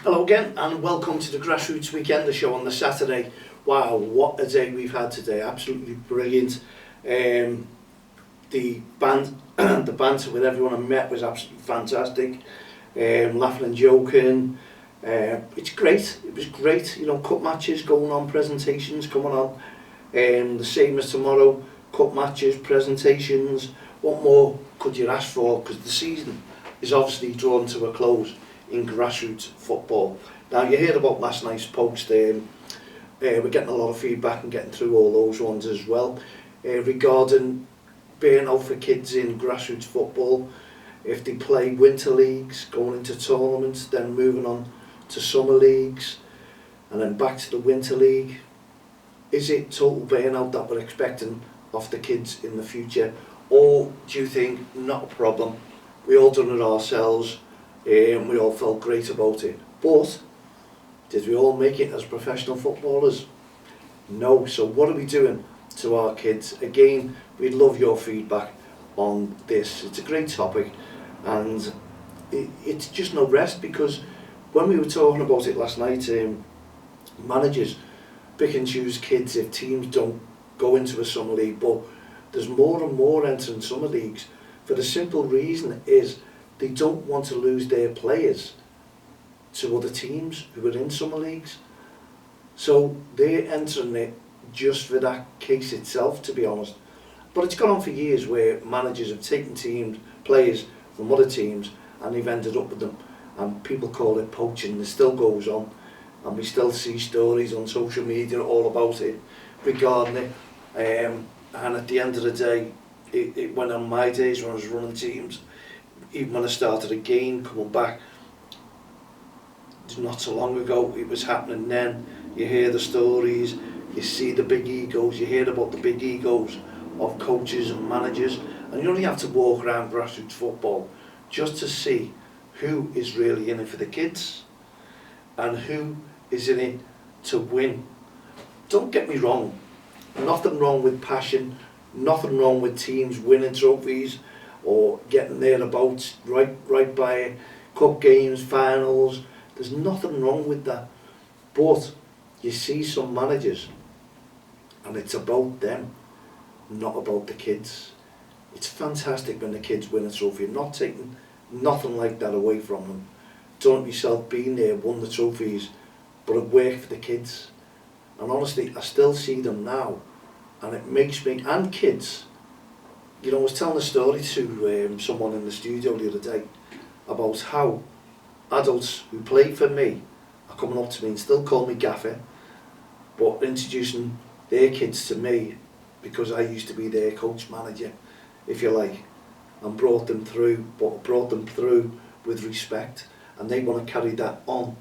Hello again and welcome to the Grassroots Weekend, the show on the Saturday. Wow, what a day we've had today, absolutely brilliant. The banter with everyone I met was absolutely fantastic. Laughing and joking. It's great, it was great, cup matches going on, presentations coming on. The same as tomorrow, cup matches, presentations. What more could you ask for? Because the season is obviously drawn to a close in grassroots football. Now, you heard about last night's post. We're getting a lot of feedback and getting through all those ones as well regarding burnout for kids in grassroots football. If they play winter leagues, going into tournaments, then moving on to summer leagues and then back to the winter league. Is it total burnout that we're expecting of the kids in the future, or do you think not a problem? We all done it ourselves. We all felt great about it, but did we all make it as professional footballers? No. So what are we doing to our kids? Again, we'd love your feedback on this. It's a great topic, and it's just no rest, because when we were talking about it last night, managers pick and choose kids if teams don't go into a summer league, but there's more and more entering summer leagues for the simple reason is they don't want to lose their players to other teams who are in summer leagues. So they're entering it just for that case itself, to be honest. But it's gone on for years where managers have taken players from other teams and they've ended up with them. And people call it poaching. It still goes on. And we still see stories on social media all about it, regarding it. And at the end of the day, it went on my days when I was running teams. Even when I started again, coming back, not so long ago, it was happening then. You hear the stories, you see the big egos, you hear about the big egos of coaches and managers, and you only have to walk around grassroots football just to see who is really in it for the kids and who is in it to win. Don't get me wrong, nothing wrong with passion, nothing wrong with teams winning trophies or getting thereabouts, right by cup games, finals. There's nothing wrong with that. But you see some managers and it's about them, not about the kids. It's fantastic when the kids win a trophy. I'm not taking nothing like that away from them. Don't yourself being there, won the trophies, but it worked for the kids. And honestly, I still see them now, and it makes me, and kids, I was telling a story to someone in the studio the other day about how adults who played for me are coming up to me and still call me gaffer, but introducing their kids to me because I used to be their coach manager, if you like, and brought them through with respect, and they want to carry that on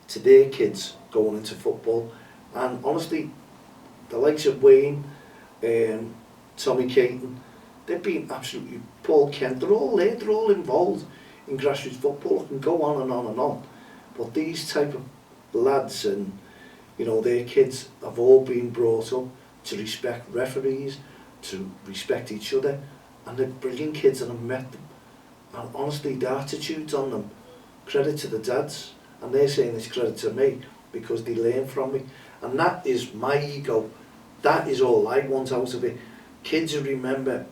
to their kids going into football. And honestly, the likes of Wayne, Tommy Caton, they've been absolutely, Paul Kent, they're all there, they're all involved in grassroots football. It can go on and on and on. But these type of lads and, their kids have all been brought up to respect referees, to respect each other, and they're brilliant kids, and I've met them. And honestly, the attitudes on them, credit to the dads, and they're saying it's credit to me because they learn from me. And that is my ego. That is all I want out of it. Kids who remember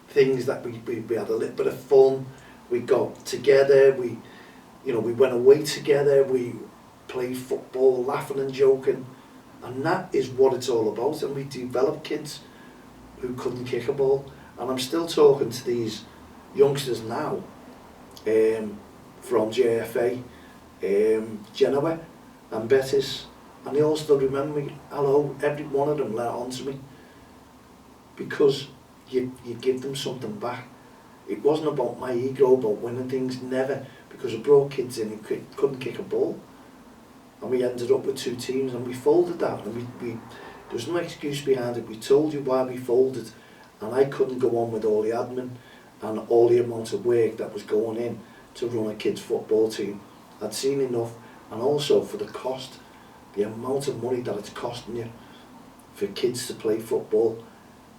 things that we had a little bit of fun, we got together, we went away together, we played football, laughing and joking, and that is what it's all about. And we developed kids who couldn't kick a ball, and I'm still talking to these youngsters now from JFA, Genoa and Betis, and they all still remember me. Hello, every one of them let on to me, because you give them something back. It wasn't about my ego, about winning things, never, because I brought kids in who couldn't kick a ball, and we ended up with two teams, and we folded that, and we there's no excuse behind it. We told you why we folded, and I couldn't go on with all the admin and all the amount of work that was going in to run a kids football team. I'd seen enough, and also for the cost, the amount of money that it's costing you for kids to play football.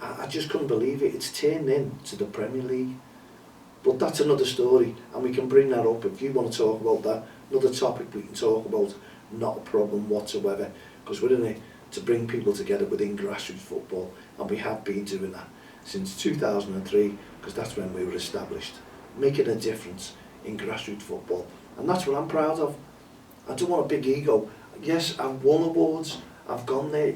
I just couldn't believe it. It's turned into the Premier League. But that's another story, and we can bring that up. If you want to talk about that, another topic we can talk about, not a problem whatsoever, because we're in it to bring people together within grassroots football, and we have been doing that since 2003, because that's when we were established, making a difference in grassroots football, and that's what I'm proud of. I don't want a big ego. Yes, I've won awards, I've gone there,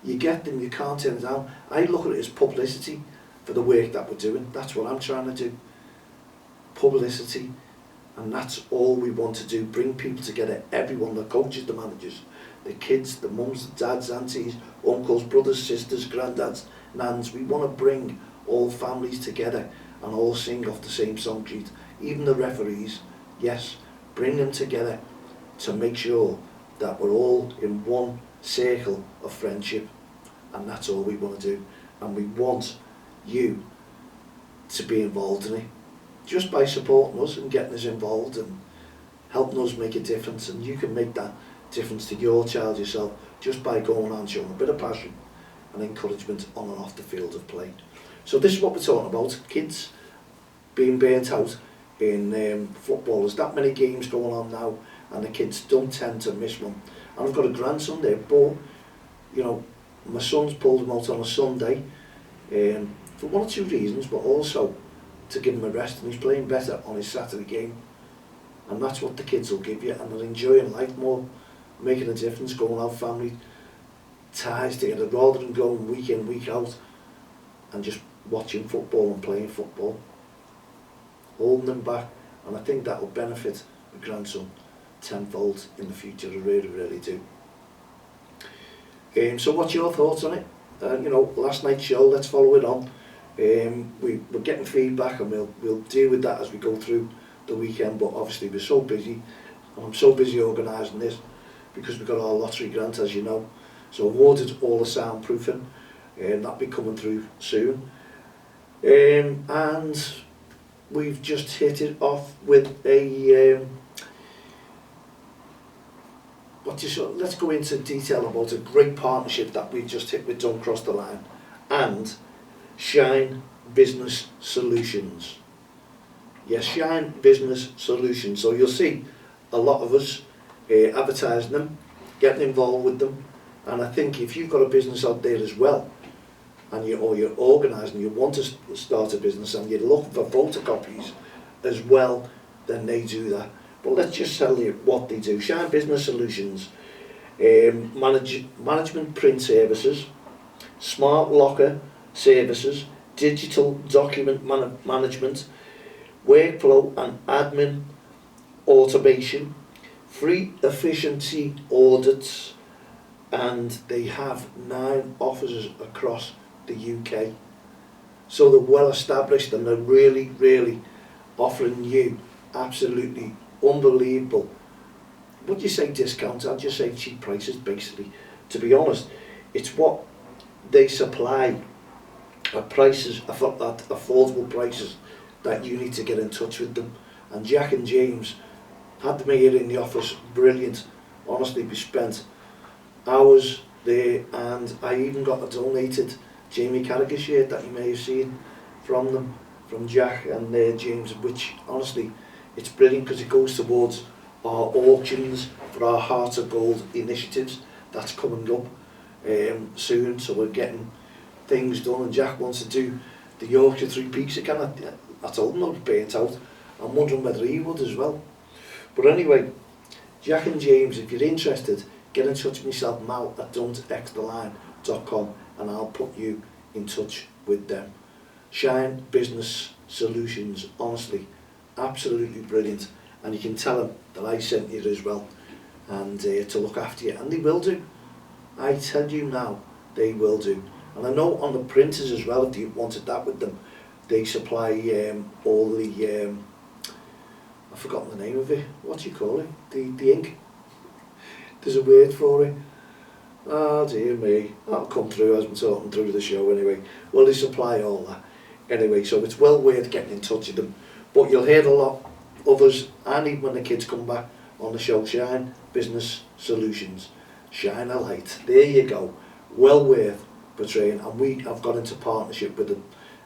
you get them, you can't turn it down. I look at it as publicity for the work that we're doing. That's what I'm trying to do, publicity, and that's all we want to do, bring people together, everyone, the coaches, the managers, the kids, the mums, the dads, aunties, uncles, brothers, sisters, granddads, nans. We want to bring all families together and all sing off the same song sheet. Even the referees, yes, bring them together to make sure that we're all in one circle of friendship, and that's all we want to do. And we want you to be involved in it, just by supporting us and getting us involved and helping us make a difference. And you can make that difference to your child yourself just by going on, showing a bit of passion and encouragement on and off the field of play. So this is what we're talking about, kids being burnt out in football. There's that many games going on now, and the kids don't tend to miss one. And I've got a grandson there, but you know, my son's pulled him out on a Sunday for one or two reasons, but also to give him a rest, and he's playing better on his Saturday game. And that's what the kids will give you, and they're enjoying life more, making a difference, going out, family ties together, rather than going week in, week out and just watching football and playing football, holding them back. And I think that will benefit the grandson tenfold in the future. I really, really do. So what's your thoughts on it? You know, last night's show, let's follow it on. We're getting feedback, and we'll deal with that as we go through the weekend, but obviously we're so busy, and I'm so busy organising this because we've got our lottery grant, as you know. So I've ordered all the soundproofing, and that'll be coming through soon. And we've just hit it off with a let's go into detail about a great partnership that we just hit with Don't Cross the Line and Shine Business Solutions. Yes, Shine Business Solutions. So you'll see a lot of us advertising them, getting involved with them, and I think if you've got a business out there as well, and you're organising, you want to start a business, and you're looking for photocopies as well, then they do that. But let's just tell you what they do. Shine Business Solutions, management print services, smart locker services, digital document management, workflow and admin automation, free efficiency audits, and they have 9 offices across the UK. So they're well established, and they're really, really offering you absolutely unbelievable, would you say discounts? I'd just say cheap prices, basically. To be honest, it's what they supply at prices, at affordable prices, that you need to get in touch with them. And Jack and James had them here in the office, brilliant. Honestly, we spent hours there, and I even got a donated Jamie Carragher shirt that you may have seen from them, from Jack and James, which honestly, it's brilliant because it goes towards our auctions for our Heart of Gold initiatives that's coming up soon. So we're getting things done, and Jack wants to do the Yorkshire Three Peaks again. I told him I was burnt out. I'm wondering whether he would as well. But anyway, Jack and James, if you're interested, get in touch with myself, Mal at don'txtheline.com, and I'll put you in touch with them. Shine Business Solutions, honestly, absolutely brilliant, and you can tell them that I sent you as well, and to look after you, and they will do. I tell you now, they will do. And I know on the printers as well, if you wanted that with them, they supply all the I've forgotten the name of it, what do you call it, the ink, there's a word for it. Oh dear me, that'll come through as we're talking through the show anyway. Well, they supply all that anyway, so it's well worth getting in touch with them. But you'll hear a lot of us, and even when the kids come back on the show, Shine Business Solutions, shine a light. There you go, well worth portraying, and we have got into partnership with them,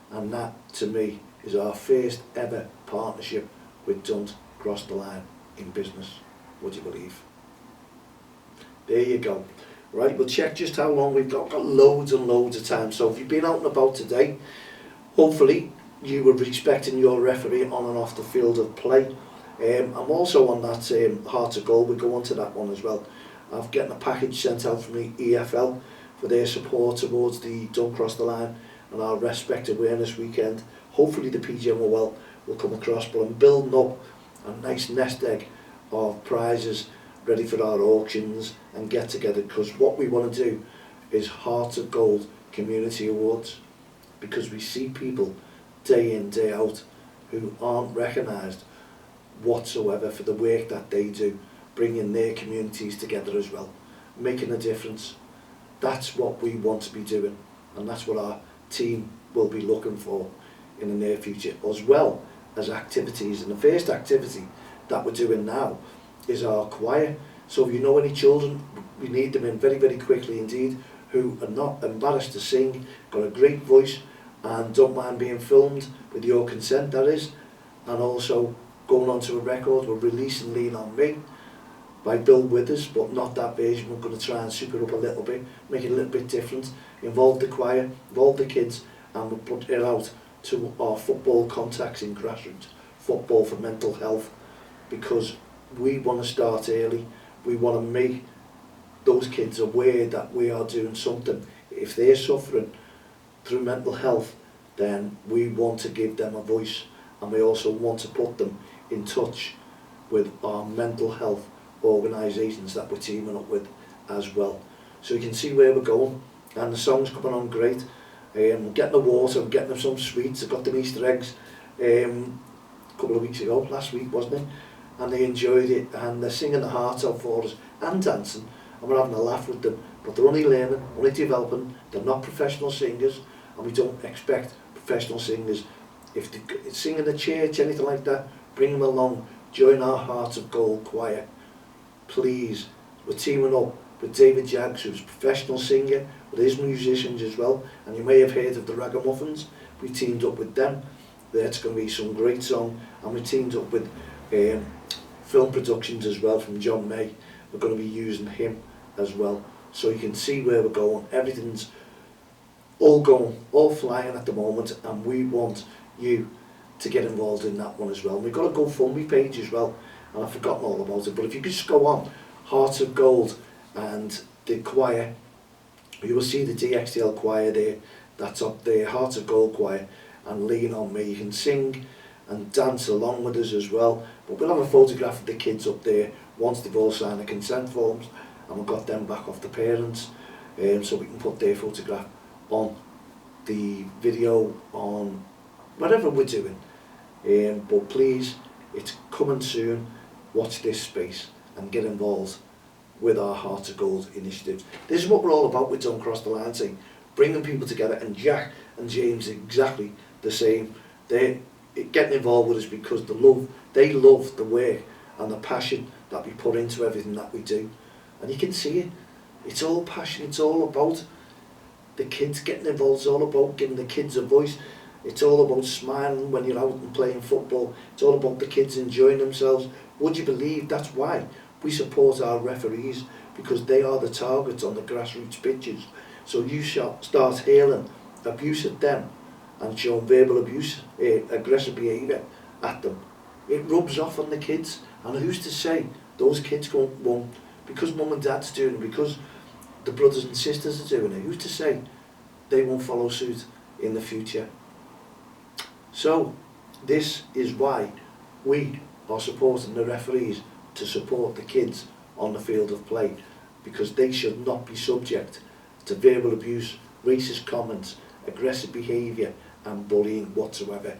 and that to me is our first ever partnership with Don't Cross the Line in business. would you believe? There you go. Right, we'll check just how long we've got. Got loads and loads of time. So if you've been out and about today, hopefully you were respecting your referee on and off the field of play. I'm also on that Heart of Gold. We'll go on to that one as well. I'm getting a package sent out from the EFL for their support towards the Don't Cross the Line and our REFspect Awareness Weekend. Hopefully the PGM will come across, but I'm building up a nice nest egg of prizes ready for our auctions and get together, because what we want to do is Heart of Gold Community Awards, because we see people day in, day out who aren't recognised whatsoever for the work that they do, bringing their communities together as well, making a difference. That's what we want to be doing, and that's what our team will be looking for in the near future, as well as activities. And the first activity that we're doing now is our choir. So if you know any children, we need them in very, very quickly indeed, who are not embarrassed to sing, got a great voice, and don't mind being filmed, with your consent that is, and also going on to a record. We're releasing Lean On Me by Bill Withers, but not that version. We're going to try and super it up a little bit, make it a little bit different, involve the choir, involve the kids, and we'll put it out to our football contacts in Grassroots, Football for Mental Health, because we want to start early. We want to make those kids aware that we are doing something. If they're suffering through mental health, then we want to give them a voice, and we also want to put them in touch with our mental health organisations that we're teaming up with as well. So you can see where we're going, and the song's coming on great. I'm getting the water, I'm getting them some sweets. I got them Easter eggs a couple of weeks ago, last week wasn't it? And they enjoyed it, and they're singing the heart out for us and dancing, and we're having a laugh with them. But they're only learning, only developing. They're not professional singers, and we don't expect professional singers. If they sing in the church, anything like that, bring them along, join our Heart of Gold choir. Please, we're teaming up with David Jaggs, who's a professional singer, with his musicians as well, and you may have heard of the Ragamuffins. We teamed up with them. That's going to be some great song, and we teamed up with film productions as well from John May. We're going to be using him as well, so you can see where we're going. Everything's all going, all flying at the moment, and we want you to get involved in that one as well. And we've got a GoFundMe page as well, and I've forgotten all about it, but if you could just go on Heart of Gold and the choir, you will see the DXTL choir there, that's up there, Heart of Gold choir, and Lean On Me. You can sing and dance along with us as well, but we'll have a photograph of the kids up there once they've all signed the consent forms, and we've got them back off the parents, so we can put their photograph on the video, on whatever we're doing. But please, it's coming soon. Watch this space and get involved with our Heart of Gold initiative. This is what we're all about with Don't Cross the Line, saying, bringing people together, and Jack and James are exactly the same. They're getting involved with us because they love the work and the passion that we put into everything that we do. And you can see it. It's all passion. It's all about the kids getting involved. It's all about giving the kids a voice. It's all about smiling when you're out and playing football. It's all about the kids enjoying themselves. Would you believe that's why we support our referees, because they are the targets on the grassroots pitches. So you shall start hailing abuse at them and showing verbal abuse, aggressive behaviour at them. It rubs off on the kids, and who's to say those kids won't, because mum and dad's doing it, because the brothers and sisters are doing it, who's to say they won't follow suit in the future? So this is why we are supporting the referees, to support the kids on the field of play, because they should not be subject to verbal abuse, racist comments, aggressive behaviour and bullying whatsoever.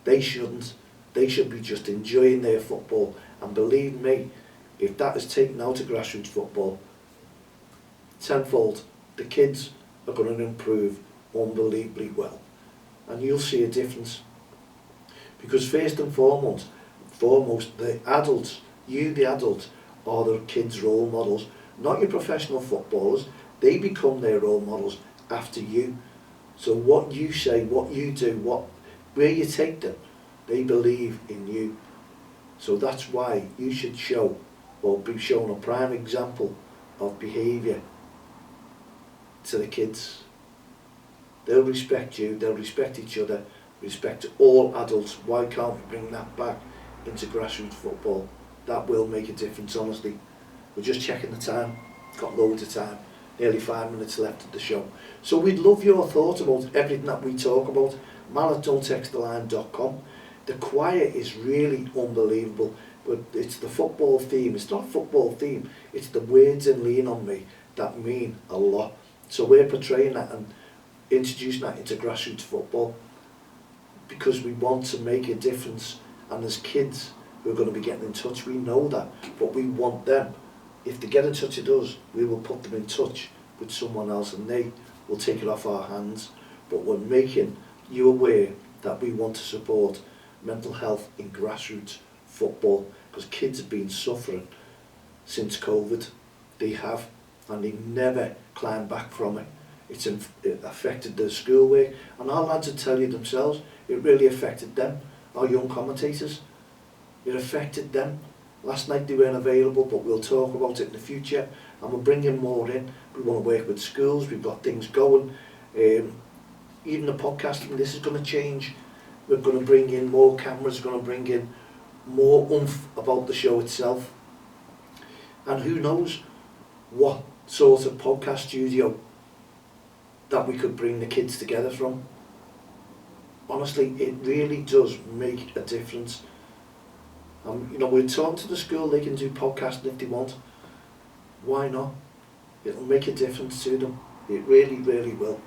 They shouldn't. They should be just enjoying their football, and believe me, if that is taken out of grassroots football tenfold, the kids are going to improve unbelievably well, and you'll see a difference. Because first and foremost, the adults, you the adults, are the kids' role models, not your professional footballers. They become their role models after you. So what you say, what you do, where you take them, they believe in you. So that's why you should show or be shown a prime example of behaviour to the kids. They'll respect you, they'll respect each other, respect all adults. Why can't we bring that back into grassroots football? That will make a difference, honestly. We're just checking the time, got loads of time, nearly 5 minutes left of the show. So we'd love your thoughts about everything that we talk about. mal@don'ttexttheline.com. The choir is really unbelievable, but it's the football theme. It's not football theme, it's the words in Lean On Me that mean a lot. So we're portraying that and introducing that into grassroots football because we want to make a difference, and there's kids who are going to be getting in touch. We know that, but we want them. If they get in touch with us, we will put them in touch with someone else and they will take it off our hands. But we're making you aware that we want to support mental health in grassroots football because kids have been suffering since COVID. They have, and they never climbed back from it. It affected their schoolwork, and our lads will tell you themselves, it really affected them, our young commentators. It affected them. Last night they weren't available, but we'll talk about it in the future, and we're bringing more in. We want to work with schools, we've got things going. Even the podcasting, this is going to change. We're going to bring in more cameras, going to bring in more oomph about the show itself. And who knows what sort of podcast studio that we could bring the kids together from. Honestly, it really does make a difference. You know, we're talking to the school, they can do podcasting if they want. Why not? It'll make a difference to them. It really, really will.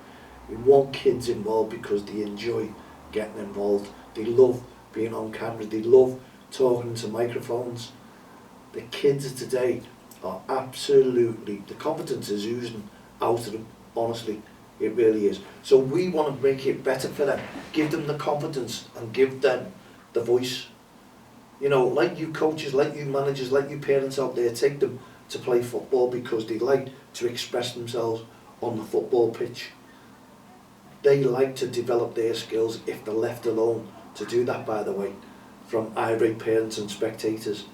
We want kids involved because they enjoy getting involved. They love being on camera. They love talking to microphones. The kids of today are absolutely, the confidence is oozing out of them, honestly. It really is. So we want to make it better for them. Give them the confidence and give them the voice. You know, like you coaches, like you managers, like you parents out there, take them to play football because they like to express themselves on the football pitch. They like to develop their skills if they're left alone to do that, by the way, from irate parents and spectators.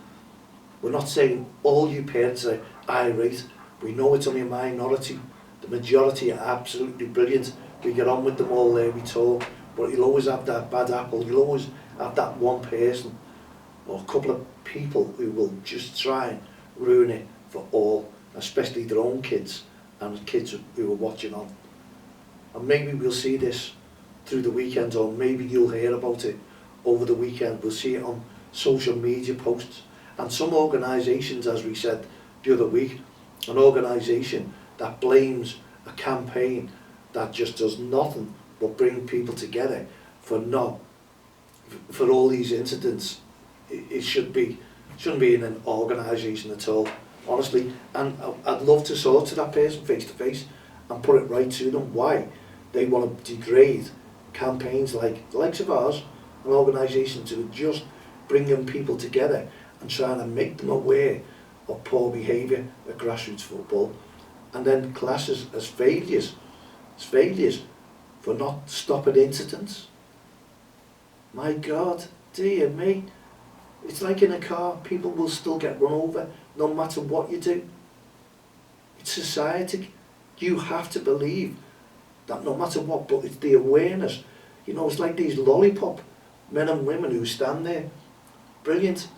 We're not saying all you parents are irate. We know it's only a minority. The majority are absolutely brilliant. We get on with them all there, we talk, but you'll always have that bad apple. You'll always have that one person or a couple of people who will just try and ruin it for all, especially their own kids and kids who are watching on. And maybe we'll see this through the weekend, or maybe you'll hear about it over the weekend. We'll see it on social media posts. And some organisations, as we said the other week, an organisation that blames a campaign that just does nothing but bring people together for all these incidents. It shouldn't be in an organisation at all, honestly. And I'd love to talk to that person face to face and put it right to them why they want to degrade campaigns like the likes of ours, an organisation to just bringing people together and trying to make them aware of poor behaviour at grassroots football, and then classes as failures for not stopping incidents. My God, dear me. It's like in a car, people will still get run over no matter what you do. It's society. You have to believe that no matter what, but it's the awareness. You know, it's like these lollipop men and women who stand there. Brilliant.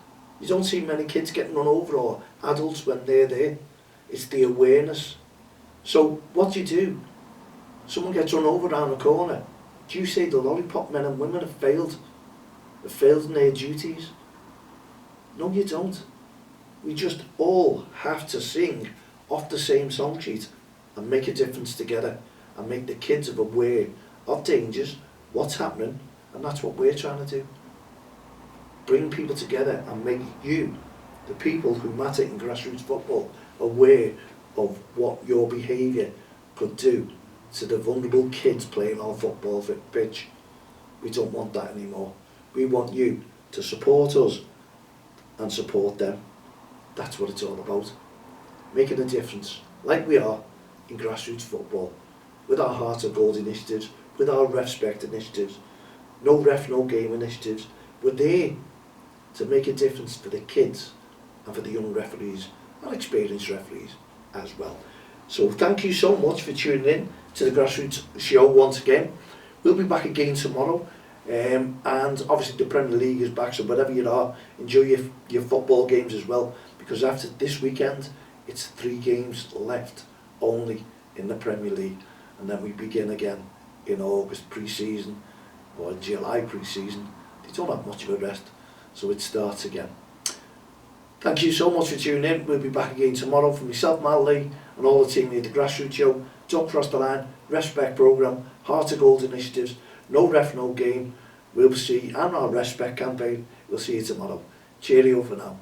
You don't see many kids getting run over or adults when they're there. It's the awareness. So what do? Someone gets run over around the corner. Do you say the lollipop men and women have failed? Have failed in their duties? No, you don't. We just all have to sing off the same song sheet and make a difference together and make the kids aware of dangers, what's happening, and that's what we're trying to do. Bring people together and make you, the people who matter in grassroots football, aware of what your behaviour could do to the vulnerable kids playing on a football pitch. We don't want that anymore. We want you to support us and support them. That's what it's all about. Making a difference, like we are in grassroots football, with our Heart of Gold initiatives, with our REFspect initiatives, no ref, no game initiatives. We're there to make a difference for the kids and for the young referees and experienced referees as well. So thank you so much for tuning in to the Grassroots show once again. We'll be back again tomorrow, and obviously the Premier League is back, so wherever you are, enjoy your football games as well, because after this weekend it's 3 games left only in the Premier League, and then we begin again in August pre-season, or in July pre-season. They don't have much of a rest, so it starts again. Thank you so much for tuning in. We'll be back again tomorrow. For myself, Matt Lee, and all the team here at the Grassroots Show. Don't cross the line, REFspect programme, Heart of Gold initiatives, no ref, no game. We'll see, and our REFspect campaign. We'll see you tomorrow. Cheerio for now.